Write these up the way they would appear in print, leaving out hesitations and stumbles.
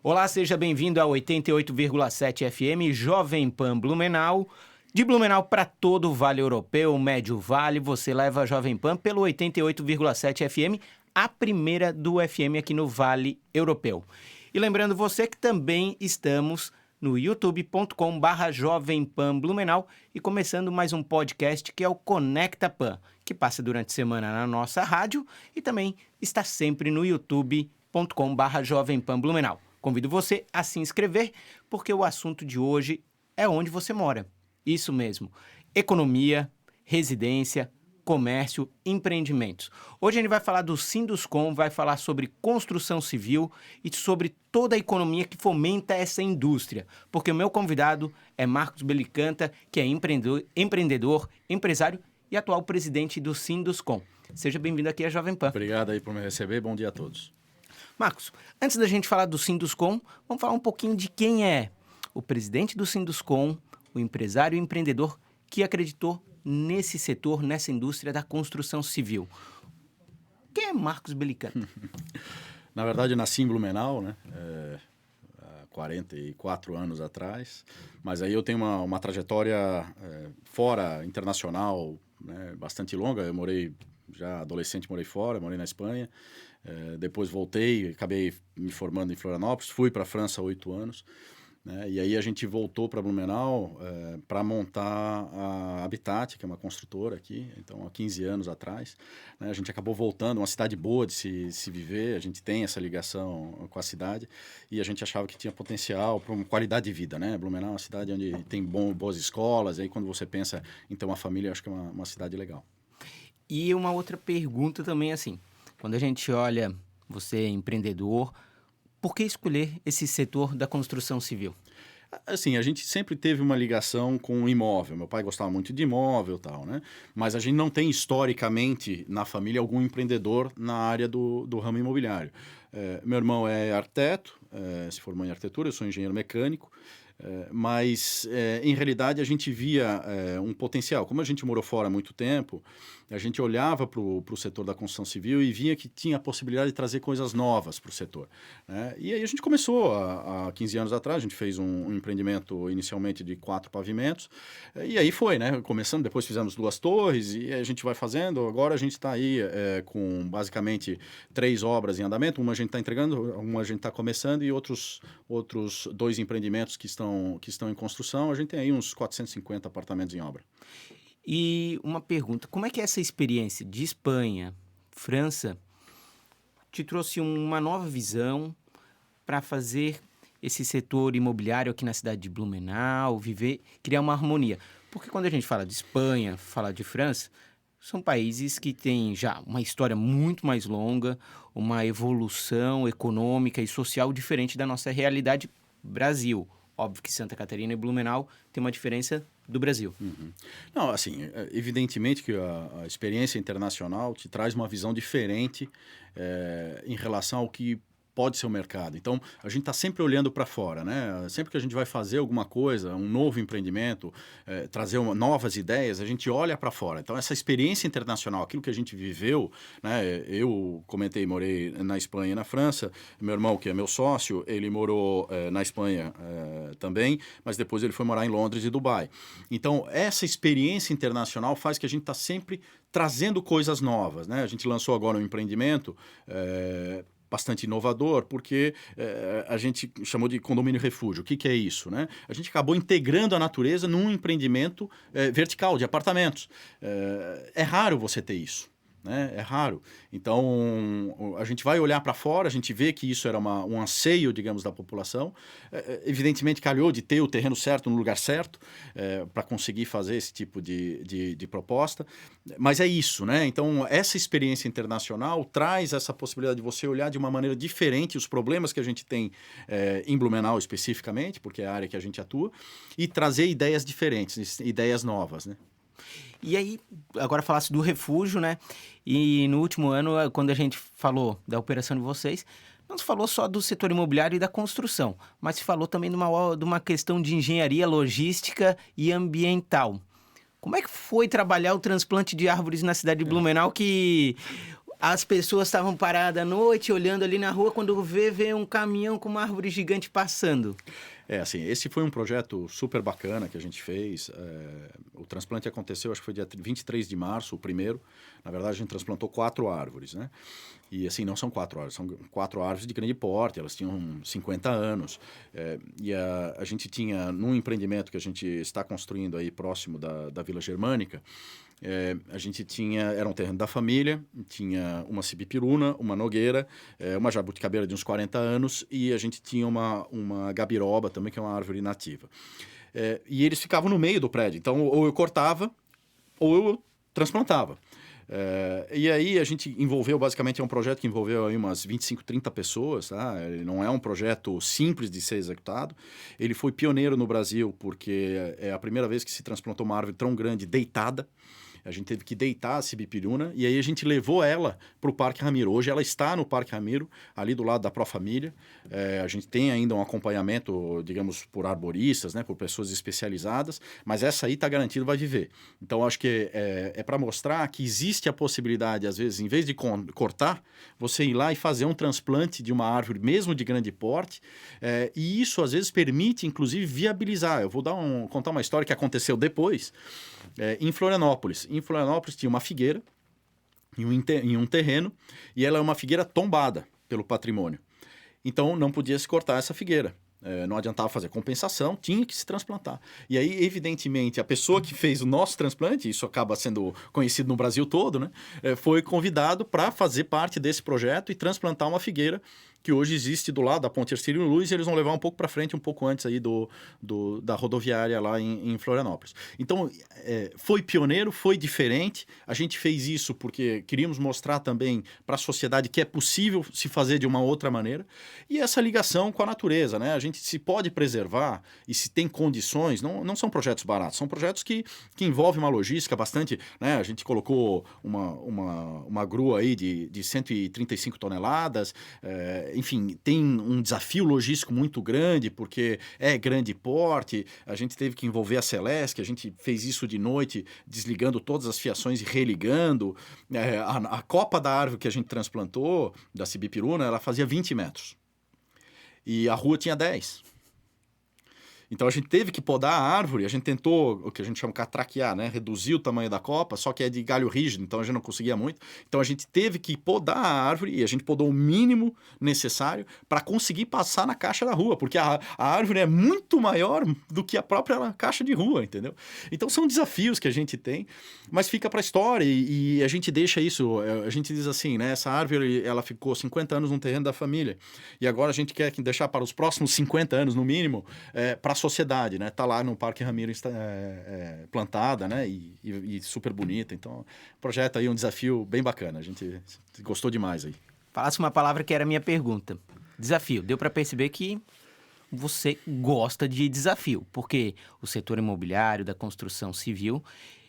Olá, seja bem-vindo a 88,7 FM Jovem Pan Blumenau. De Blumenau para todo o Vale Europeu, Médio Vale, você leva a Jovem Pan pelo 88,7 FM, a primeira do FM aqui no Vale Europeu. E lembrando você que também estamos no youtube.com/Jovem Pan Blumenau e começando mais um podcast que é o Conecta Pan, que passa durante a semana na nossa rádio e também está sempre no youtube.com/Jovem Pan Blumenau. Convido você a se inscrever, porque o assunto de hoje é onde você mora. Isso mesmo, economia, residência, comércio, empreendimentos. Hoje a gente vai falar do Sinduscon, vai falar sobre construção civil e sobre toda a economia que fomenta essa indústria, porque o meu convidado é Marcos Belicanta, que é empreendedor, empresário e atual presidente do Sinduscon. Seja bem-vindo aqui à Jovem Pan. Obrigado aí por me receber, bom dia a todos. Marcos, antes da gente falar do Sinduscon, vamos falar um pouquinho de quem é o presidente do Sinduscon, o empresário e empreendedor que acreditou nesse setor, nessa indústria da construção civil. Quem é Marcos Belicanta? Na verdade, nasci em Blumenau, né? Há 44 anos atrás, mas aí eu tenho uma trajetória fora, internacional, né? Bastante longa. Eu morei, já adolescente, morei fora, morei na Espanha. Depois voltei, acabei me formando em Florianópolis, fui para a França há 8 anos. Né? E aí a gente voltou para Blumenau para montar a Habitat, que é uma construtora aqui, então há 15 anos atrás. Né? A gente acabou voltando, uma cidade boa de se viver, a gente tem essa ligação com a cidade e a gente achava que tinha potencial para uma qualidade de vida. Né? Blumenau é uma cidade onde tem boas escolas, aí quando você pensa em ter uma família, acho que é uma cidade legal. E uma outra pergunta também assim, quando a gente olha, você é empreendedor, por que escolher esse setor da construção civil? Assim, a gente sempre teve uma ligação com o imóvel. Meu pai gostava muito de imóvel e tal, né? Mas a gente não tem historicamente na família algum empreendedor na área do ramo imobiliário. Meu irmão é arquiteto, se formou em arquitetura, eu sou engenheiro mecânico. Mas, em realidade, a gente via um potencial. Como a gente morou fora há muito tempo, a gente olhava para o setor da construção civil e via que tinha a possibilidade de trazer coisas novas para o setor. Né? E aí a gente começou, há 15 anos atrás, a gente fez um empreendimento inicialmente de 4 pavimentos, e aí foi, né? Começando, depois fizemos 2 torres, e a gente vai fazendo. Agora a gente está aí com, basicamente, 3 obras em andamento. Uma a gente está entregando, uma a gente está começando, e outros 2 empreendimentos que estão em construção. A gente tem aí uns 450 apartamentos em obra. E uma pergunta, como é que essa experiência de Espanha, França, te trouxe uma nova visão para fazer esse setor imobiliário aqui na cidade de Blumenau, criar uma harmonia? Porque quando a gente fala de Espanha, fala de França, são países que têm já uma história muito mais longa, uma evolução econômica e social diferente da nossa realidade Brasil. Óbvio que Santa Catarina e Blumenau tem uma diferença do Brasil. Uhum. Não, assim, evidentemente que a experiência internacional te traz uma visão diferente em relação ao que pode ser o mercado. Então, a gente está sempre olhando para fora, né? Sempre que a gente vai fazer alguma coisa, um novo empreendimento, trazer novas ideias, a gente olha para fora. Então, essa experiência internacional, aquilo que a gente viveu, né? Eu morei na Espanha e na França. Meu irmão, que é meu sócio, ele morou na Espanha também, mas depois ele foi morar em Londres e Dubai. Então, essa experiência internacional faz que a gente está sempre trazendo coisas novas, né? A gente lançou agora um empreendimento bastante inovador, porque a gente chamou de condomínio refúgio. O que é isso? Né? A gente acabou integrando a natureza num empreendimento vertical, de apartamentos. É raro você ter isso. Né? É raro. Então, a gente vai olhar para fora, a gente vê que isso era um anseio, digamos, da população. Evidentemente, calhou de ter o terreno certo no lugar certo para conseguir fazer esse tipo de proposta. Mas é isso, né? Então, essa experiência internacional traz essa possibilidade de você olhar de uma maneira diferente os problemas que a gente tem em Blumenau especificamente, porque é a área que a gente atua, e trazer ideias diferentes, ideias novas, né? E aí, agora falasse do refúgio, né? E no último ano, quando a gente falou da operação de vocês, não se falou só do setor imobiliário e da construção, mas se falou também de uma questão de engenharia, logística e ambiental. Como é que foi trabalhar o transplante de árvores na cidade de Blumenau, que As pessoas estavam paradas à noite, olhando ali na rua, quando vê um caminhão com uma árvore gigante passando. Assim, esse foi um projeto super bacana que a gente fez. O transplante aconteceu, acho que foi dia 23 de março, o primeiro. Na verdade, a gente transplantou 4 árvores, né? E assim, não são 4 árvores, são 4 árvores de grande porte, elas tinham 50 anos. E a gente tinha, num empreendimento que a gente está construindo aí próximo da Vila Germânica, a gente tinha, era um terreno da família, tinha uma sibipiruna, uma nogueira, uma jabuticabeira de uns 40 anos e a gente tinha uma gabiroba também, que é uma árvore nativa. E eles ficavam no meio do prédio, então ou eu cortava ou eu transplantava. E aí a gente envolveu, basicamente é um projeto que envolveu aí umas 25, 30 pessoas, tá? Ele não é um projeto simples de ser executado. Ele foi pioneiro no Brasil porque é a primeira vez que se transplantou uma árvore tão grande deitada. A gente teve que deitar a sibipiruna e aí a gente levou ela para o Parque Ramiro. Hoje ela está no Parque Ramiro, ali do lado da Profamília. A gente tem ainda um acompanhamento, digamos, por arboristas, né, por pessoas especializadas, mas essa aí está garantido, vai viver. Então, acho que é para mostrar que existe a possibilidade, às vezes, em vez de cortar, você ir lá e fazer um transplante de uma árvore, mesmo de grande porte, e isso, às vezes, permite, inclusive, viabilizar. Eu vou contar uma história que aconteceu depois, em Florianópolis. Em Florianópolis tinha uma figueira em um terreno e ela é uma figueira tombada pelo patrimônio. Então não podia se cortar essa figueira. Não adiantava fazer compensação, tinha que se transplantar. E aí, evidentemente, a pessoa que fez o nosso transplante, isso acaba sendo conhecido no Brasil todo, né, foi convidado para fazer parte desse projeto e transplantar uma figueira que hoje existe do lado da Ponte Hercílio Luz, e eles vão levar um pouco para frente, um pouco antes aí da rodoviária lá em Florianópolis. Então, foi pioneiro, foi diferente. A gente fez isso porque queríamos mostrar também para a sociedade que é possível se fazer de uma outra maneira. E essa ligação com a natureza, né? A gente se pode preservar e se tem condições, não são projetos baratos, são projetos que envolvem uma logística bastante, né? A gente colocou uma grua aí de 135 toneladas, enfim, tem um desafio logístico muito grande, porque é grande porte, a gente teve que envolver a Celesc, a gente fez isso de noite, desligando todas as fiações e religando. A copa da árvore que a gente transplantou, da sibipiruna, ela fazia 20 metros. E a rua tinha 10. Então a gente teve que podar a árvore, a gente tentou o que a gente chama de catraquear, né? Reduzir o tamanho da copa, só que é de galho rígido, então a gente não conseguia muito. Então a gente teve que podar a árvore e a gente podou o mínimo necessário para conseguir passar na caixa da rua, porque a árvore é muito maior do que a própria caixa de rua, entendeu? Então são desafios que a gente tem, mas fica para a história e a gente deixa isso, a gente diz assim, né? Essa árvore, ela ficou 50 anos no terreno da família e agora a gente quer deixar para os próximos 50 anos, no mínimo, para a sociedade, né? Tá lá no Parque Ramiro plantada, né? E super bonita. Então, projeto aí, um desafio bem bacana. A gente gostou demais aí. Falasse uma palavra que era a minha pergunta. Desafio. Deu para perceber que você gosta de desafio, porque o setor imobiliário, da construção civil,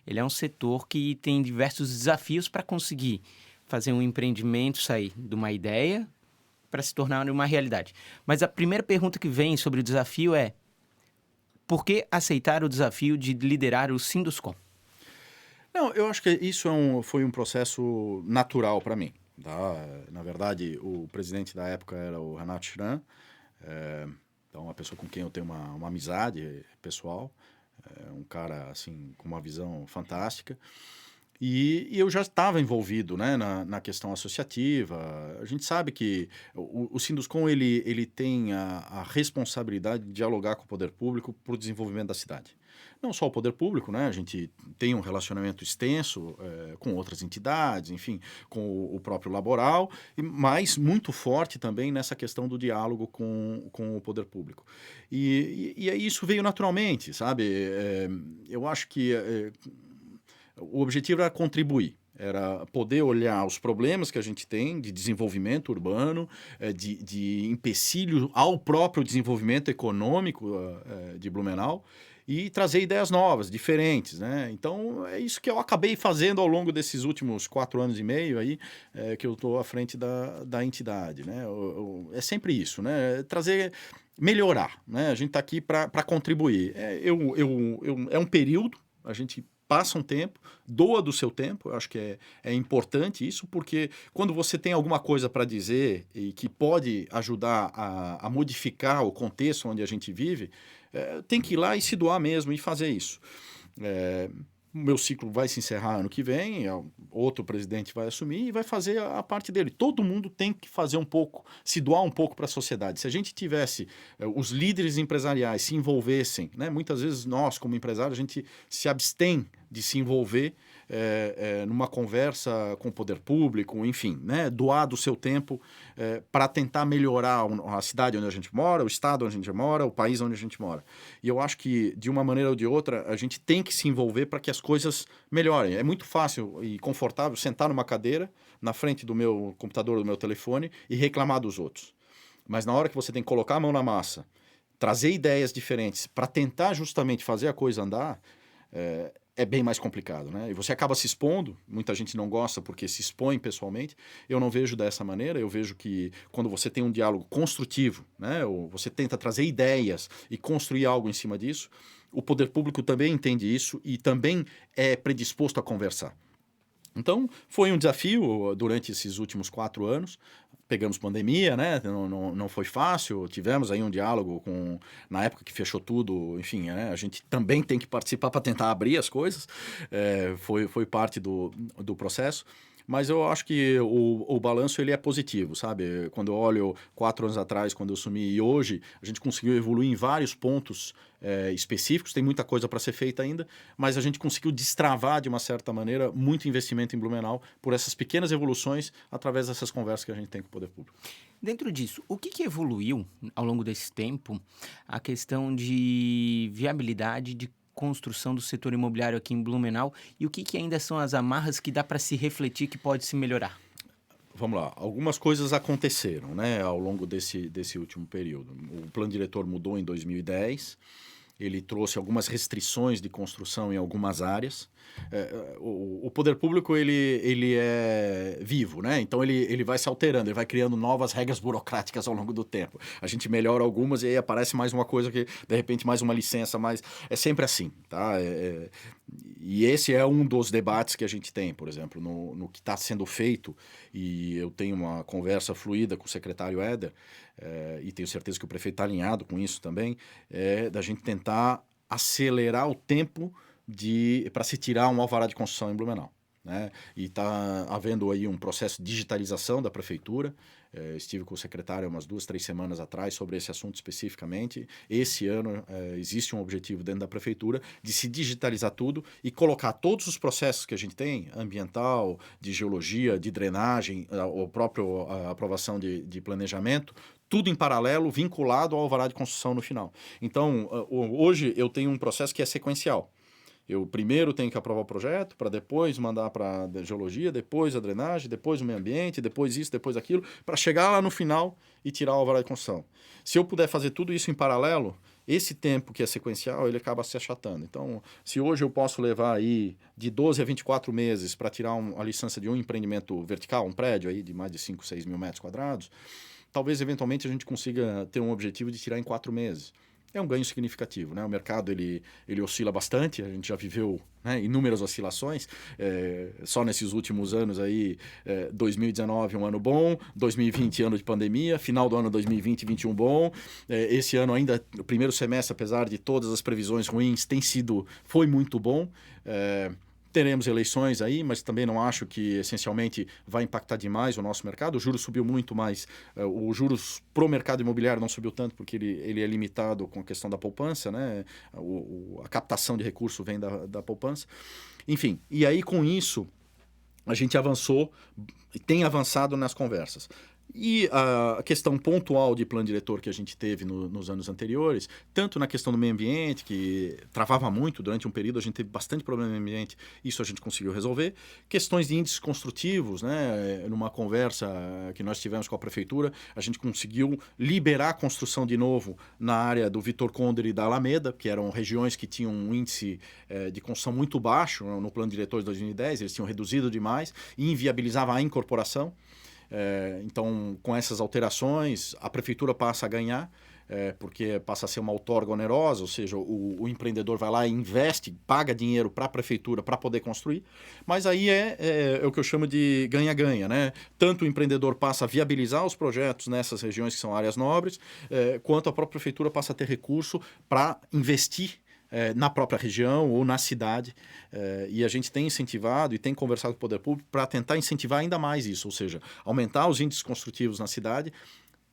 ele é um setor que tem diversos desafios para conseguir fazer um empreendimento sair de uma ideia para se tornar uma realidade. Mas a primeira pergunta que vem sobre o desafio é: por que aceitar o desafio de liderar o Sinduscon? Não, eu acho que isso foi um processo natural para mim. Tá? Na verdade, o presidente da época era o Renato Schramm, então uma pessoa com quem eu tenho uma amizade pessoal, um cara assim com uma visão fantástica. E eu já estava envolvido, né, na questão associativa. A gente sabe que o Sinduscon ele tem a responsabilidade de dialogar com o poder público para o desenvolvimento da cidade. Não só o poder público, né? A gente tem um relacionamento extenso com outras entidades, enfim, com o próprio laboral, mas muito forte também nessa questão do diálogo com o poder público. E aí isso veio naturalmente, sabe? Eu acho que o objetivo era contribuir, era poder olhar os problemas que a gente tem de desenvolvimento urbano, de empecilho ao próprio desenvolvimento econômico de Blumenau e trazer ideias novas, diferentes, né? Então, é isso que eu acabei fazendo ao longo desses últimos 4 anos e meio aí, que eu estou à frente da entidade, né? É sempre isso, né? melhorar, né? A gente está aqui para contribuir. É um período, a gente passa um tempo, doa do seu tempo. Eu acho que é importante isso, porque quando você tem alguma coisa para dizer e que pode ajudar a modificar o contexto onde a gente vive, tem que ir lá e se doar mesmo e fazer isso. O meu ciclo vai se encerrar ano que vem, outro presidente vai assumir e vai fazer a parte dele. Todo mundo tem que fazer um pouco, se doar um pouco para a sociedade. Se a gente tivesse os líderes empresariais se envolvessem, né? Muitas vezes nós, como empresários, a gente se abstém de se envolver numa conversa com o poder público, enfim, né? Doar do seu tempo para tentar melhorar a cidade onde a gente mora, o estado onde a gente mora, o país onde a gente mora. E eu acho que, de uma maneira ou de outra, a gente tem que se envolver para que as coisas melhorem. É muito fácil e confortável sentar numa cadeira, na frente do meu computador, do meu telefone, e reclamar dos outros. Mas na hora que você tem que colocar a mão na massa, trazer ideias diferentes para tentar justamente fazer a coisa andar, é bem mais complicado, né? E você acaba se expondo, muita gente não gosta porque se expõe pessoalmente. Eu não vejo dessa maneira, eu vejo que quando você tem um diálogo construtivo, né? Ou você tenta trazer ideias e construir algo em cima disso, o poder público também entende isso e também é predisposto a conversar. Então, foi um desafio durante esses últimos 4 anos. Pegamos pandemia, né? Não foi fácil. Tivemos aí um diálogo na época que fechou tudo, enfim, né? A gente também tem que participar para tentar abrir as coisas. Foi parte do processo. Mas eu acho que o balanço ele é positivo, sabe? Quando eu olho 4 anos atrás, quando eu assumi, e hoje, a gente conseguiu evoluir em vários pontos específicos. Tem muita coisa para ser feita ainda, mas a gente conseguiu destravar, de uma certa maneira, muito investimento em Blumenau por essas pequenas evoluções através dessas conversas que a gente tem com o poder público. Dentro disso, o que evoluiu ao longo desse tempo a questão de viabilidade de construção do setor imobiliário aqui em Blumenau e o que ainda são as amarras que dá para se refletir que pode se melhorar? Vamos lá, algumas coisas aconteceram, né, ao longo desse último período. O plano diretor mudou em 2010, ele trouxe algumas restrições de construção em algumas áreas. O poder público ele é vivo, né? Então ele vai se alterando, ele vai criando novas regras burocráticas ao longo do tempo. A gente melhora algumas e aí aparece mais uma coisa que, de repente, mais uma licença, mais... É sempre assim, tá? E esse é um dos debates que a gente tem, por exemplo, no que está sendo feito, e eu tenho uma conversa fluida com o secretário Éder, e tenho certeza que o prefeito está alinhado com isso também, da gente tentar acelerar o tempo para se tirar um alvará de construção em Blumenau, né? E está havendo aí um processo de digitalização da prefeitura. Estive com o secretário umas 2, 3 semanas atrás sobre esse assunto especificamente. Esse ano existe um objetivo dentro da prefeitura de se digitalizar tudo e colocar todos os processos que a gente tem, ambiental, de geologia, de drenagem, a aprovação de planejamento, tudo em paralelo, vinculado ao alvará de construção no final. Então, hoje eu tenho um processo que é sequencial. Eu primeiro tenho que aprovar o projeto, para depois mandar para a geologia, depois a drenagem, depois o meio ambiente, depois isso, depois aquilo, para chegar lá no final e tirar o alvará de construção. Se eu puder fazer tudo isso em paralelo, esse tempo que é sequencial, ele acaba se achatando. Então, se hoje eu posso levar aí de 12 a 24 meses para tirar a licença de um empreendimento vertical, um prédio aí de mais de 5, 6 mil metros quadrados, talvez eventualmente a gente consiga ter um objetivo de tirar em 4 meses. É um ganho significativo, né? O mercado ele oscila bastante, a gente já viveu, né, inúmeras oscilações, só nesses últimos anos aí, 2019 um ano bom, 2020 ano de pandemia, final do ano 2020 e 2021 bom, esse ano ainda, o primeiro semestre, apesar de todas as previsões ruins, foi muito bom. Teremos eleições aí, mas também não acho que essencialmente vai impactar demais o nosso mercado. O juros subiu muito, mas o juros pro mercado imobiliário não subiu tanto porque ele é limitado com a questão da poupança, né? A captação de recurso vem da poupança. Enfim, e aí com isso a gente avançou, tem avançado nas conversas. E a questão pontual de plano diretor que a gente teve nos anos anteriores, tanto na questão do meio ambiente, que travava muito durante um período, a gente teve bastante problema no meio ambiente, isso a gente conseguiu resolver. Questões de índices construtivos, né? Numa conversa que nós tivemos com a prefeitura, a gente conseguiu liberar a construção de novo na área do Vitor Conder e da Alameda, que eram regiões que tinham um índice de construção muito baixo no plano diretor de 2010, eles tinham reduzido demais e inviabilizava a incorporação. Então, com essas alterações, a prefeitura passa a ganhar. porque passa a ser uma outorga onerosa, ou seja, o empreendedor vai lá e investe, paga dinheiro para a prefeitura para poder construir, mas aí é o que eu chamo de ganha-ganha, né? Tanto o empreendedor passa a viabilizar os projetos nessas regiões que são áreas nobres, quanto a própria prefeitura passa a ter recurso para investir na própria região ou na cidade, e a gente tem incentivado e tem conversado com o poder público para tentar incentivar ainda mais isso, ou seja, aumentar os índices construtivos na cidade,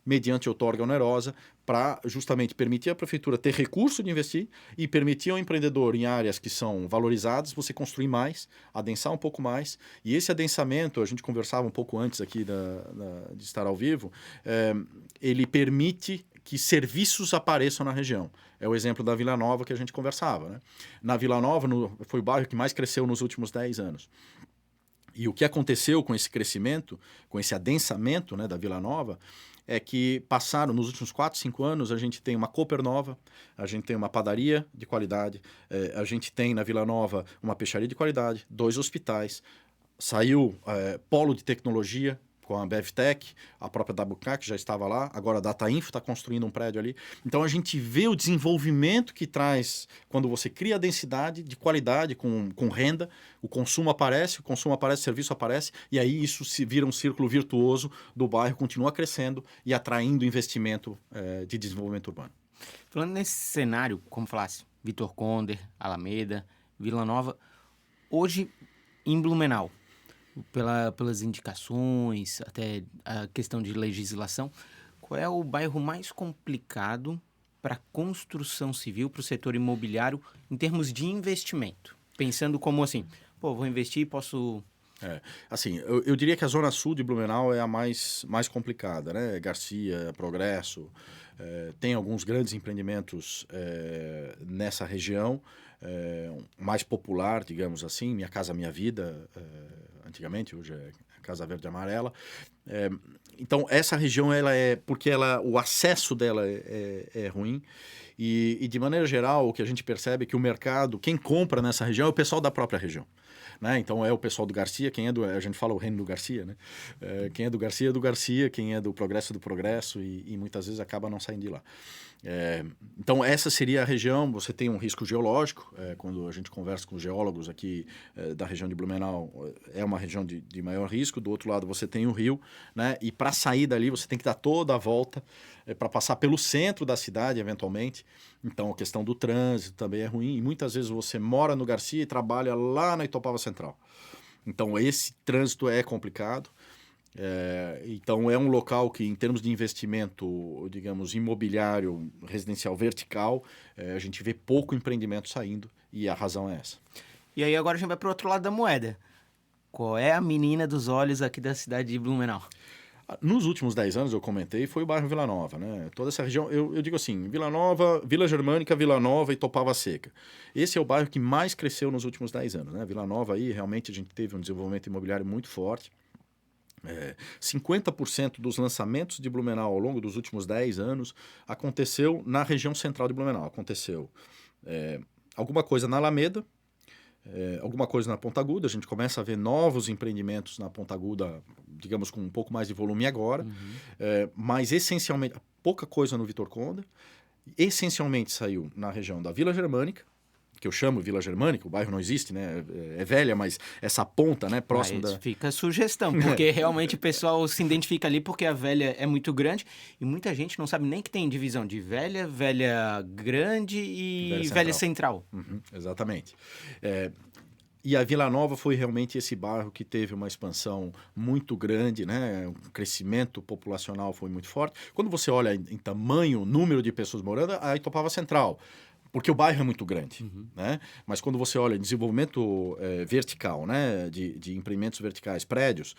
mediante outorga onerosa, para justamente permitir à prefeitura ter recurso de investir e permitir ao empreendedor em áreas que são valorizadas você construir mais, adensar um pouco mais. E esse adensamento, a gente conversava um pouco antes aqui de estar ao vivo, ele permite que serviços apareçam na região. É o exemplo da Vila Nova que a gente conversava, né? Na Vila Nova foi o bairro que mais cresceu nos últimos 10 anos. E o que aconteceu com esse crescimento, com esse adensamento, né, da Vila Nova, é que passaram, nos últimos 4, 5 anos, a gente tem uma Cooper nova, a gente tem uma padaria de qualidade, a gente tem na Vila Nova uma peixaria de qualidade, 2 hospitais, saiu polo de tecnologia com a BevTech, a própria WK que já estava lá, agora a Datainfo está construindo um prédio ali. Então a gente vê o desenvolvimento que traz quando você cria a densidade de qualidade com renda, o consumo aparece, o serviço aparece, e aí isso se vira um círculo virtuoso do bairro, continua crescendo e atraindo investimento de desenvolvimento urbano. Falando nesse cenário, como falasse, Vitor Conder, Alameda, Vila Nova, hoje em Blumenau, pelas indicações, até a questão de legislação, qual é o bairro mais complicado para construção civil, para o setor imobiliário, em termos de investimento? Pensando como assim, vou investir, posso... Assim, eu diria que a zona sul de Blumenau é a mais complicada, né? Garcia, Progresso, tem alguns grandes empreendimentos nessa região, mais popular, digamos assim, Minha Casa Minha Vida, antigamente, hoje é Casa Verde e Amarela. Então, essa região, porque o acesso dela é ruim, e de maneira geral, o que a gente percebe é que o mercado, quem compra nessa região é o pessoal da própria região. Né? Então, é o pessoal do Garcia, a gente fala o reino do Garcia, né? Quem é do Garcia é do Garcia, quem é do Progresso é do Progresso, e muitas vezes acaba não saindo de lá. Então, essa seria a região. Você tem um risco geológico, quando a gente conversa com os geólogos aqui da região de Blumenau, é uma região de maior risco. Do outro lado, você tem o rio, né? E para sair dali, você tem que dar toda a volta para passar pelo centro da cidade, eventualmente. Então, a questão do trânsito também é ruim. E muitas vezes você mora no Garcia e trabalha lá na Itopava Central. Então, esse trânsito é complicado. Então, é um local que, em termos de investimento, digamos, imobiliário, residencial vertical, a gente vê pouco empreendimento saindo, e a razão é essa. E aí, agora a gente vai para o outro lado da moeda. Qual é a menina dos olhos aqui da cidade de Blumenau? Nos últimos 10 anos, eu comentei, foi o bairro Vila Nova, né? Toda essa região, eu digo assim, Vila Nova, Vila Germânica, Vila Nova e Itopava Seca. Esse é o bairro que mais cresceu nos últimos 10 anos, né? Vila Nova aí, realmente, a gente teve um desenvolvimento imobiliário muito forte. 50% dos lançamentos de Blumenau ao longo dos últimos 10 anos aconteceu na região central de Blumenau. Aconteceu alguma coisa na Alameda, alguma coisa na Ponta Aguda. A gente começa a ver novos empreendimentos na Ponta Aguda, digamos, com um pouco mais de volume agora. Mas, essencialmente, pouca coisa no Vitor Conder. Essencialmente saiu na região da Vila Germânica, que eu chamo Vila Germânica, o bairro não existe, né? É velha, mas essa ponta, né, próximo da... Fica a sugestão, porque realmente o pessoal se identifica ali porque a velha é muito grande e muita gente não sabe nem que tem divisão de velha, velha grande e velha central. Exatamente. E a Vila Nova foi realmente esse bairro que teve uma expansão muito grande, né? O crescimento populacional foi muito forte. Quando você olha em tamanho, número de pessoas morando, a Itopava Central, porque o bairro é muito grande, né? Mas quando você olha em desenvolvimento vertical, né? de empreendimentos verticais, prédios,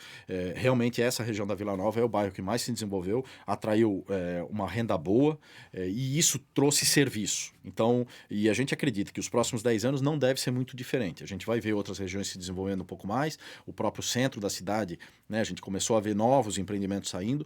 realmente essa região da Vila Nova é o bairro que mais se desenvolveu, atraiu uma renda boa, e isso trouxe serviço. Então, e a gente acredita que os próximos 10 anos não deve ser muito diferente. A gente vai ver outras regiões se desenvolvendo um pouco mais, o próprio centro da cidade, né? A gente começou a ver novos empreendimentos saindo.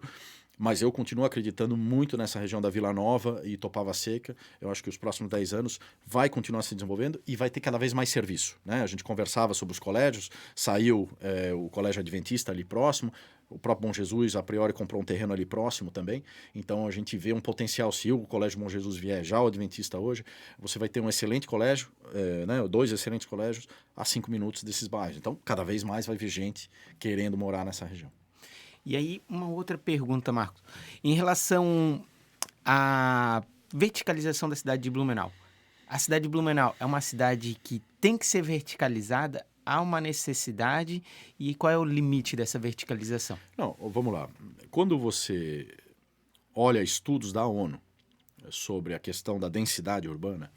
Mas eu continuo acreditando muito nessa região da Vila Nova e Topava Seca. Eu acho que os próximos 10 anos vai continuar se desenvolvendo e vai ter cada vez mais serviço, né? A gente conversava sobre os colégios, saiu o Colégio Adventista ali próximo, o próprio Bom Jesus, a priori, comprou um terreno ali próximo também. Então, a gente vê um potencial. Se o Colégio Bom Jesus vier já o Adventista hoje, você vai ter um excelente colégio, né? 2 excelentes colégios a 5 minutos desses bairros. Então, cada vez mais vai vir gente querendo morar nessa região. E aí, uma outra pergunta, Marcos. Em relação à verticalização da cidade de Blumenau. A cidade de Blumenau é uma cidade que tem que ser verticalizada? Há uma necessidade? E qual é o limite dessa verticalização? Não, vamos lá. Quando você olha estudos da ONU sobre a questão da densidade urbana,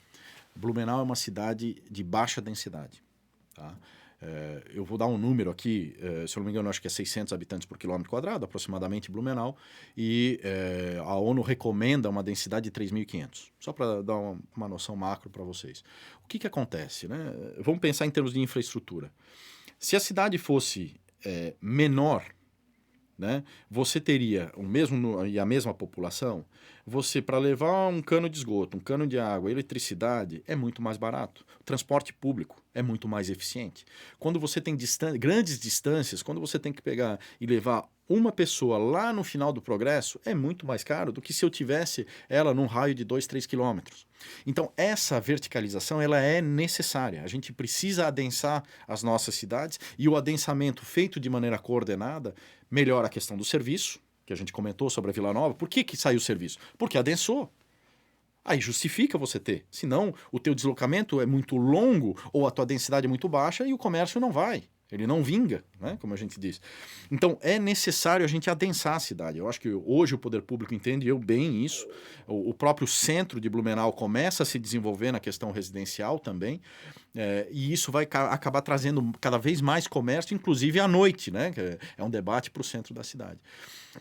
Blumenau é uma cidade de baixa densidade, tá? Eu vou dar um número aqui, se eu não me engano, acho que é 600 habitantes por quilômetro quadrado, aproximadamente, Blumenau, e a ONU recomenda uma densidade de 3.500, só para dar uma noção macro para vocês. O que acontece, né? Vamos pensar em termos de infraestrutura. Se a cidade fosse menor, né, você teria a mesma população, você, para levar um cano de esgoto, um cano de água, eletricidade, é muito mais barato. O transporte público é muito mais eficiente. Quando você tem grandes distâncias, quando você tem que pegar e levar uma pessoa lá no final do progresso, é muito mais caro do que se eu tivesse ela num raio de 2, 3 quilômetros. Então, essa verticalização ela é necessária. A gente precisa adensar as nossas cidades e o adensamento feito de maneira coordenada melhora a questão do serviço, que a gente comentou sobre a Vila Nova. Por que saiu o serviço? Porque adensou. Aí justifica você ter. Senão, o teu deslocamento é muito longo ou a tua densidade é muito baixa e o comércio não vai. Ele não vinga, né? Como a gente diz. Então, é necessário a gente adensar a cidade. Eu acho que hoje o poder público entende bem isso. O próprio centro de Blumenau começa a se desenvolver na questão residencial também. E isso vai acabar trazendo cada vez mais comércio, inclusive à noite, né? É um debate para o centro da cidade.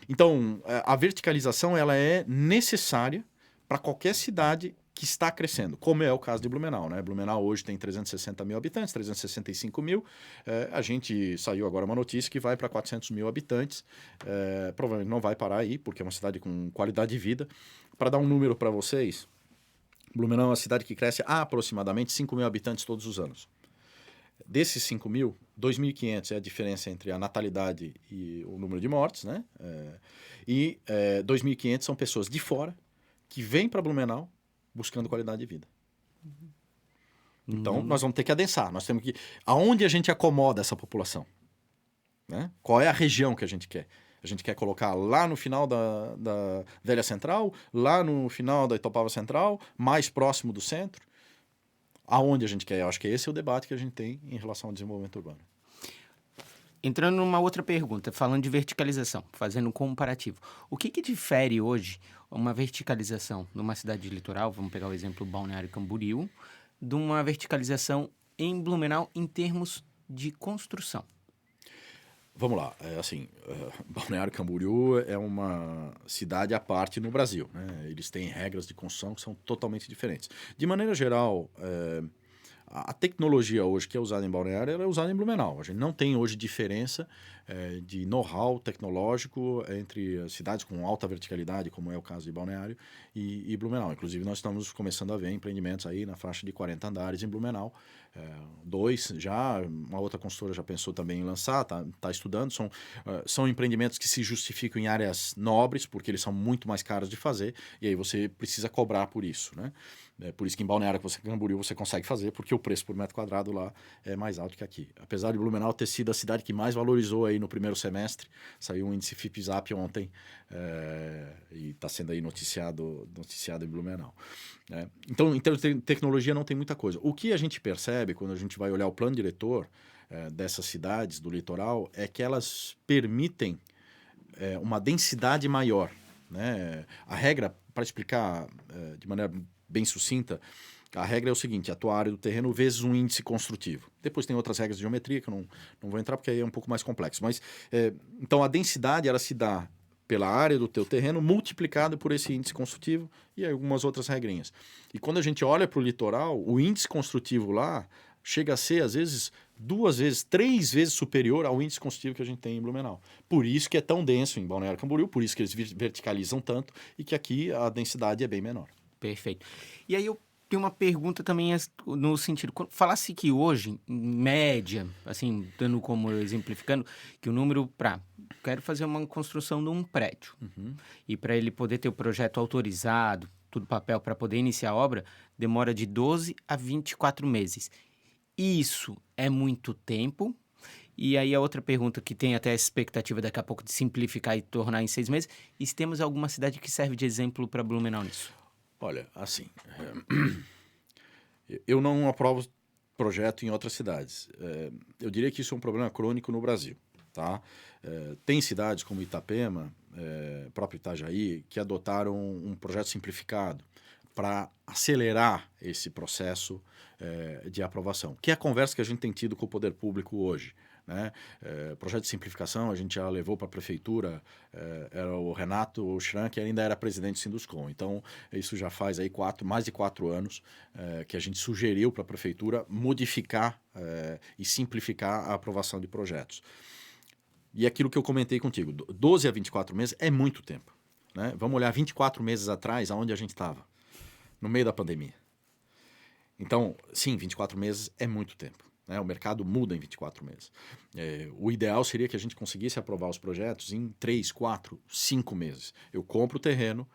Então, a verticalização ela é necessária para qualquer cidade que está crescendo, como é o caso de Blumenau, né? Blumenau hoje tem 360 mil habitantes, 365 mil. A gente saiu agora uma notícia que vai para 400 mil habitantes. Provavelmente não vai parar aí, porque é uma cidade com qualidade de vida. Para dar um número para vocês, Blumenau é uma cidade que cresce a aproximadamente 5 mil habitantes todos os anos. Desses 5 mil, 2.500 é a diferença entre a natalidade e o número de mortes, né? 2.500 são pessoas de fora que vêm para Blumenau buscando qualidade de vida. Então, nós vamos ter que adensar. Nós temos que... Aonde a gente acomoda essa população? Né? Qual é a região que a gente quer? A gente quer colocar lá no final da Velha Central, lá no final da Itopava Central, mais próximo do centro? Aonde a gente quer? Eu acho que esse é o debate que a gente tem em relação ao desenvolvimento urbano. Entrando numa outra pergunta, falando de verticalização, fazendo um comparativo. O que difere hoje uma verticalização numa cidade litoral, vamos pegar o exemplo Balneário Camboriú, de uma verticalização em Blumenau em termos de construção? Vamos lá, Balneário Camboriú é uma cidade à parte no Brasil, né? Eles têm regras de construção que são totalmente diferentes. De maneira geral, a tecnologia hoje que é usada em Balneário, ela é usada em Blumenau. A gente não tem hoje diferença de know-how tecnológico entre as cidades com alta verticalidade, como é o caso de Balneário, e Blumenau. Inclusive, nós estamos começando a ver empreendimentos aí na faixa de 40 andares em Blumenau. 2 já, uma outra consultora já pensou também em lançar, tá estudando. São empreendimentos que se justificam em áreas nobres, porque eles são muito mais caros de fazer, e aí você precisa cobrar por isso, né? Por isso que em Balneário Camboriú você consegue fazer, porque o preço por metro quadrado lá é mais alto que aqui. Apesar de Blumenau ter sido a cidade que mais valorizou aí no primeiro semestre, saiu um índice FIPZAP ontem e está sendo aí noticiado em Blumenau. Então, em termos de tecnologia não tem muita coisa. O que a gente percebe quando a gente vai olhar o plano diretor dessas cidades do litoral é que elas permitem uma densidade maior, né? A regra, para explicar de maneira bem sucinta, a regra é o seguinte: a tua área do terreno vezes um índice construtivo. Depois tem outras regras de geometria que eu não vou entrar porque aí é um pouco mais complexo. Mas, então a densidade ela se dá pela área do teu terreno multiplicado por esse índice construtivo e algumas outras regrinhas. E quando a gente olha para o litoral, o índice construtivo lá chega a ser, às vezes, 2 vezes, 3 vezes superior ao índice constitutivo que a gente tem em Blumenau. Por isso que é tão denso em Balneário Camboriú, por isso que eles verticalizam tanto e que aqui a densidade é bem menor. Perfeito. E aí eu tenho uma pergunta também no sentido, falasse que hoje, em média, assim, dando como exemplificando, que o número para quero fazer uma construção de um prédio e para ele poder ter o projeto autorizado, tudo papel para poder iniciar a obra, demora de 12 a 24 meses. Isso é muito tempo? E aí a outra pergunta que tem até a expectativa daqui a pouco de simplificar e tornar em 6 meses, e se temos alguma cidade que serve de exemplo para Blumenau nisso? Olha, assim, eu não aprovo projeto em outras cidades. Eu diria que isso é um problema crônico no Brasil. Tá? Tem cidades como Itapema, próprio Itajaí, que adotaram um projeto simplificado para acelerar esse processo de aprovação, que é a conversa que a gente tem tido com o poder público hoje. Né? Projeto de simplificação, a gente já levou para a prefeitura, era o Renato Schrank, que ainda era presidente do Sinduscom. Então, isso já faz aí mais de 4 anos que a gente sugeriu para a prefeitura modificar e simplificar a aprovação de projetos. E aquilo que eu comentei contigo, 12 a 24 meses é muito tempo. Né? Vamos olhar 24 meses atrás, aonde a gente estava, no meio da pandemia. Então, sim, 24 meses é muito tempo. Né? O mercado muda em 24 meses. O ideal seria que a gente conseguisse aprovar os projetos em 3, 4, 5 meses. Eu compro o terreno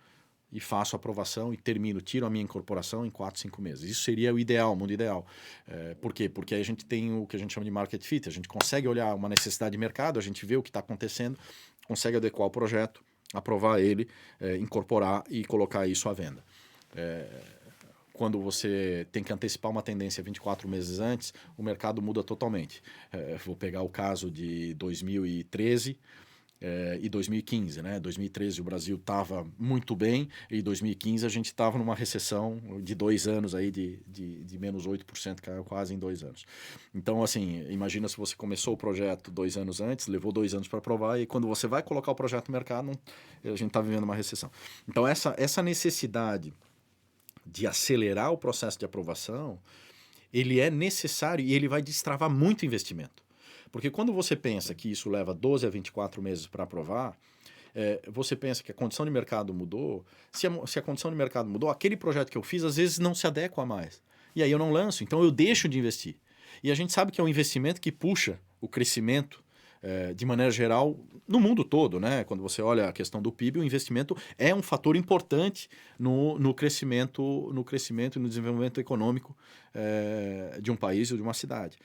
e faço a aprovação e termino, tiro a minha incorporação em 4, 5 meses. Isso seria o ideal, o mundo ideal. Por quê? Porque aí a gente tem o que a gente chama de market fit. A gente consegue olhar uma necessidade de mercado, a gente vê o que está acontecendo, consegue adequar o projeto, aprovar ele, incorporar e colocar isso à venda. Quando você tem que antecipar uma tendência 24 meses antes, o mercado muda totalmente. Vou pegar o caso de 2013 e 2015. Né? 2013 o Brasil estava muito bem e em 2015 a gente estava numa recessão de 2 anos aí de menos 8%, caiu quase em 2 anos. Então, assim, imagina se você começou o projeto 2 anos antes, levou 2 anos para aprovar e quando você vai colocar o projeto no mercado, a gente está vivendo uma recessão. Então, essa necessidade de acelerar o processo de aprovação, ele é necessário e ele vai destravar muito investimento. Porque quando você pensa que isso leva 12 a 24 meses para aprovar, você pensa que a condição de mercado mudou. Se a condição de mercado mudou, aquele projeto que eu fiz às vezes não se adequa mais. E aí eu não lanço, então eu deixo de investir. E a gente sabe que é um investimento que puxa o crescimento de maneira geral, no mundo todo, né? Quando você olha a questão do PIB, o investimento é um fator importante no crescimento e no desenvolvimento econômico de um país ou de uma cidade.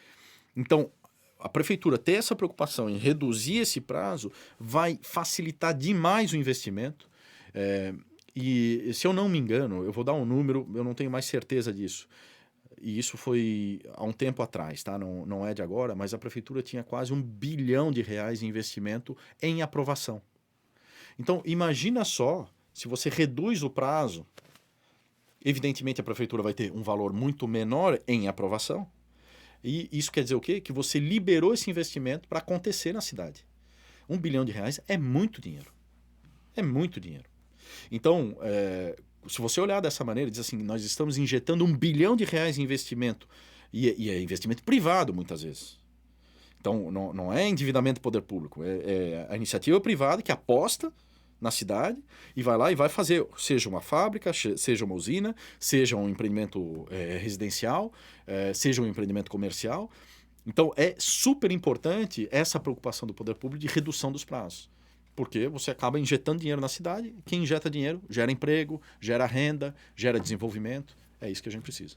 Então, a prefeitura ter essa preocupação em reduzir esse prazo vai facilitar demais o investimento. E se eu não me engano, eu vou dar um número, eu não tenho mais certeza disso. E isso foi há um tempo atrás, tá? Não é de agora, mas a prefeitura tinha quase R$1 bilhão em investimento em aprovação. Então, imagina só, se você reduz o prazo, evidentemente a prefeitura vai ter um valor muito menor em aprovação, e isso quer dizer o quê? Que você liberou esse investimento para acontecer na cidade. R$1 bilhão é muito dinheiro. É muito dinheiro. Então, se você olhar dessa maneira, diz assim, nós estamos injetando R$1 bilhão em investimento, e é investimento privado muitas vezes. Então, não é endividamento do poder público, é a iniciativa privada que aposta na cidade e vai lá e vai fazer, seja uma fábrica, seja uma usina, seja um empreendimento residencial, seja um empreendimento comercial. Então, é super importante essa preocupação do poder público de redução dos prazos. Porque você acaba injetando dinheiro na cidade, quem injeta dinheiro gera emprego, gera renda, gera desenvolvimento. É isso que a gente precisa.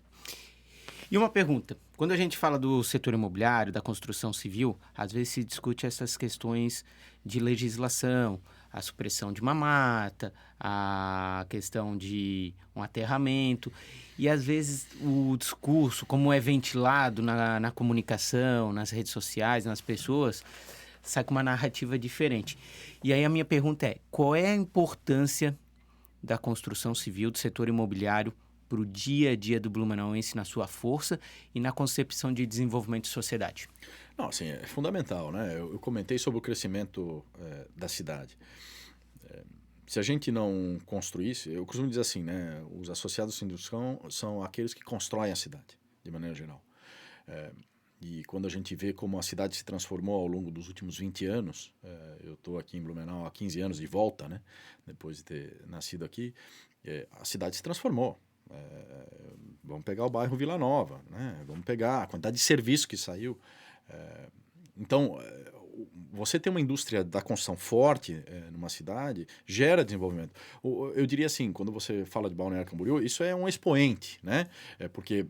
E uma pergunta, quando a gente fala do setor imobiliário, da construção civil, às vezes se discute essas questões de legislação, a supressão de uma mata, a questão de um aterramento, e às vezes o discurso, como é ventilado na comunicação, nas redes sociais, nas pessoas, sai com uma narrativa diferente. E aí a minha pergunta é, qual é a importância da construção civil, do setor imobiliário, para o dia a dia do blumenauense na sua força e na concepção de desenvolvimento de sociedade? Não, assim, é fundamental, né? Eu comentei sobre o crescimento da cidade. Se a gente não construísse, eu costumo dizer assim, né? Os associados do Sinduscom são aqueles que constroem a cidade, de maneira geral. E quando a gente vê como a cidade se transformou ao longo dos últimos 20 anos, eu estou aqui em Blumenau há 15 anos de volta, né? Depois de ter nascido aqui, a cidade se transformou. Vamos pegar o bairro Vila Nova, né? Vamos pegar a quantidade de serviço que saiu. Então, você ter uma indústria da construção forte numa cidade gera desenvolvimento. Eu diria assim, quando você fala de Balneário Camboriú, isso é um expoente, né? Porque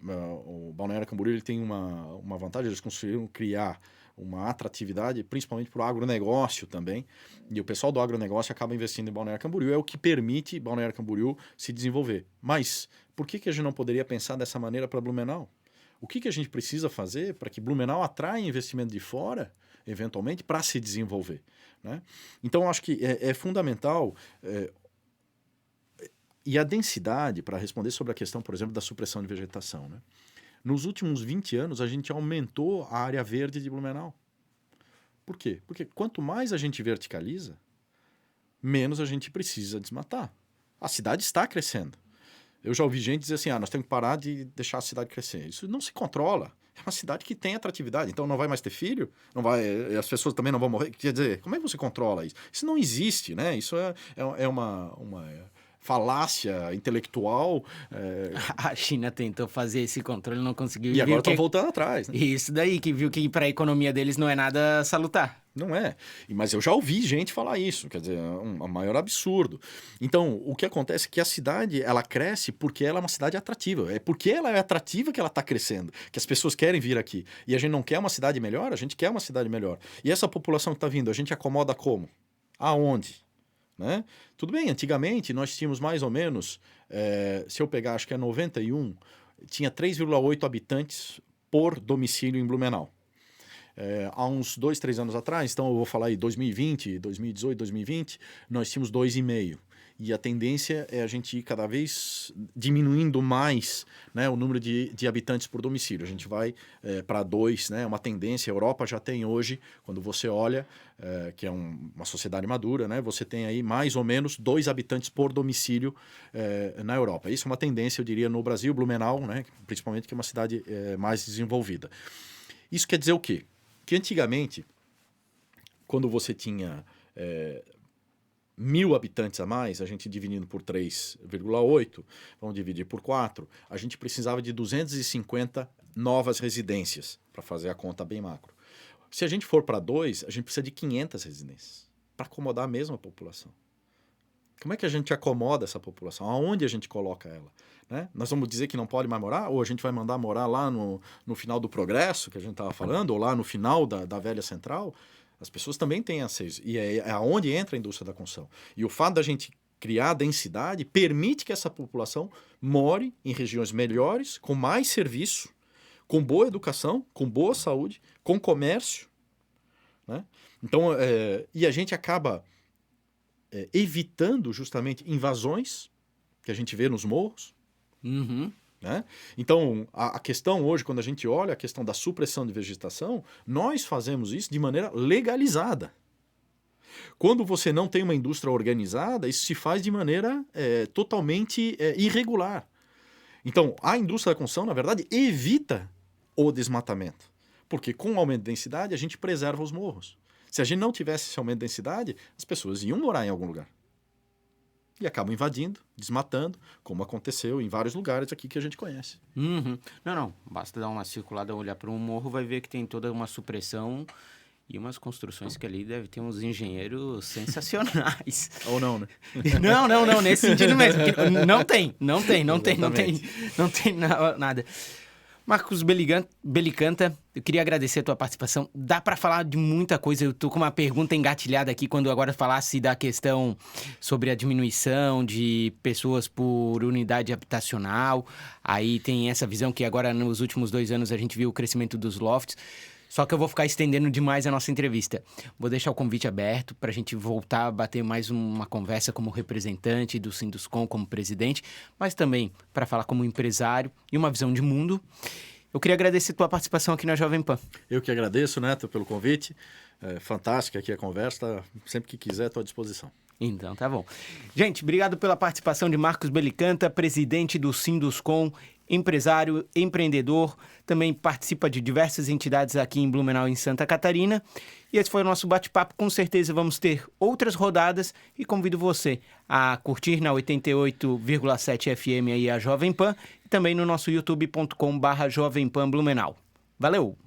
o Balneário Camboriú ele tem uma vantagem, eles conseguiram criar uma atratividade, principalmente para o agronegócio também, e o pessoal do agronegócio acaba investindo em Balneário Camboriú, é o que permite Balneário Camboriú se desenvolver. Mas por que a gente não poderia pensar dessa maneira para Blumenau? O que a gente precisa fazer para que Blumenau atraia investimento de fora, eventualmente, para se desenvolver, né? Então, acho que é fundamental... E a densidade, para responder sobre a questão, por exemplo, da supressão de vegetação, né? Nos últimos 20 anos, a gente aumentou a área verde de Blumenau. Por quê? Porque quanto mais a gente verticaliza, menos a gente precisa desmatar. A cidade está crescendo. Eu já ouvi gente dizer assim, nós temos que parar de deixar a cidade crescer. Isso não se controla. É uma cidade que tem atratividade. Então não vai mais ter filho, não vai, as pessoas também não vão morrer. Quer dizer, como é que você controla isso? Isso não existe, né? Isso é uma falácia intelectual. A China tentou fazer esse controle, não conseguiu. E agora estão voltando atrás, né? Isso daí, que viu que para a economia deles não é nada salutar. Não é. Mas eu já ouvi gente falar isso, quer dizer, é um maior absurdo. Então, o que acontece é que a cidade, ela cresce porque ela é uma cidade atrativa. É porque ela é atrativa que ela está crescendo, que as pessoas querem vir aqui. E a gente não quer uma cidade melhor, a gente quer uma cidade melhor. E essa população que está vindo, a gente acomoda como? Aonde? Né? Tudo bem, antigamente nós tínhamos mais ou menos, se eu pegar, acho que é 91, tinha 3,8 habitantes por domicílio em Blumenau. Há uns 2, 3 anos atrás, então eu vou falar aí 2020, 2018, 2020, nós tínhamos 2,5. E a tendência é a gente ir cada vez diminuindo mais, né, o número de habitantes por domicílio. A gente vai para 2, né, uma tendência. A Europa já tem hoje, quando você olha, que é uma sociedade madura, né, você tem aí mais ou menos 2 habitantes por domicílio na Europa. Isso é uma tendência, eu diria, no Brasil, Blumenau, né, principalmente, que é uma cidade mais desenvolvida. Isso quer dizer o quê? Que antigamente, quando você tinha 1.000 habitantes a mais, a gente dividindo por 3,8, vamos dividir por 4, a gente precisava de 250 novas residências, para fazer a conta bem macro. Se a gente for para 2, a gente precisa de 500 residências, para acomodar a mesma população. Como é que a gente acomoda essa população? Aonde a gente coloca ela? Né? Nós vamos dizer que não pode mais morar? Ou a gente vai mandar morar lá no final do Progresso, que a gente estava falando, ou lá no final da velha central? As pessoas também têm acesso. E é aonde entra a indústria da construção. E o fato da gente criar densidade permite que essa população more em regiões melhores, com mais serviço, com boa educação, com boa saúde, com comércio. Né? Então, e a gente acaba evitando justamente invasões que a gente vê nos morros. Uhum. Né? Então, a questão hoje, quando a gente olha a questão da supressão de vegetação, nós fazemos isso de maneira legalizada. Quando você não tem uma indústria organizada, isso se faz de maneira totalmente irregular. Então, a indústria da construção, na verdade, evita o desmatamento. Porque com o aumento de densidade, a gente preserva os morros. Se a gente não tivesse esse aumento de densidade, as pessoas iam morar em algum lugar. E acabam invadindo, desmatando, como aconteceu em vários lugares aqui que a gente conhece. Uhum. Não. Basta dar uma circulada, olhar para um morro, vai ver que tem toda uma supressão e umas construções que ali deve ter uns engenheiros sensacionais. Ou não, né? Não, nesse sentido mesmo. Não tem nada. Marcos Belicanta, eu queria agradecer a tua participação. Dá para falar de muita coisa. Eu estou com uma pergunta engatilhada aqui quando agora falasse da questão sobre a diminuição de pessoas por unidade habitacional. Aí tem essa visão que agora nos últimos 2 anos a gente viu o crescimento dos lofts. Só que eu vou ficar estendendo demais a nossa entrevista. Vou deixar o convite aberto para a gente voltar a bater mais uma conversa como representante do Sinduscon, como presidente, mas também para falar como empresário e uma visão de mundo. Eu queria agradecer a tua participação aqui na Jovem Pan. Eu que agradeço, Neto, pelo convite. Fantástica aqui a conversa. Sempre que quiser, estou à disposição. Então, tá bom. Gente, obrigado pela participação de Marcos Belicanta, presidente do Sinduscon, empresário, empreendedor, também participa de diversas entidades aqui em Blumenau, em Santa Catarina. E esse foi o nosso bate-papo. Com certeza vamos ter outras rodadas e convido você a curtir na 88,7 FM aí a Jovem Pan e também no nosso youtube.com/Jovem Pan Blumenau. Valeu!